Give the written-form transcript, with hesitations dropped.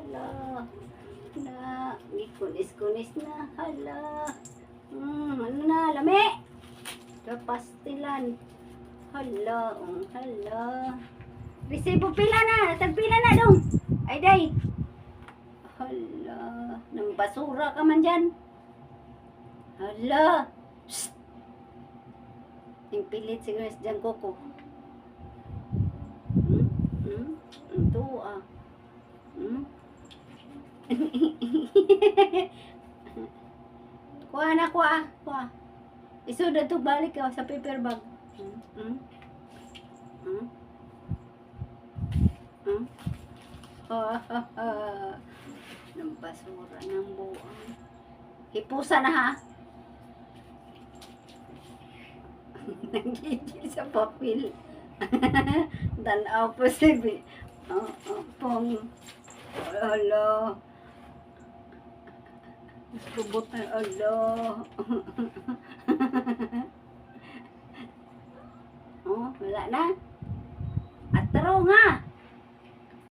Hala. Na, gikunis-kunis na. Hala. Ano na, lami? Kapastilan. Hala, hala. Resibo pila na, tagpila na dong. Ay, day. Hala, nang basura ka man dyan. Hala. Psst. Yung pilit siguro dyan, Coco. Ito, ah. Kuha na, kuha. Isuda to, balik ka sa paper bag. Ng basura ng buong. Hipusa na, ha? Nagigil sa papel. Tanaw po si pong. Alo. Kubot na, alo. Wala na. Atro nga.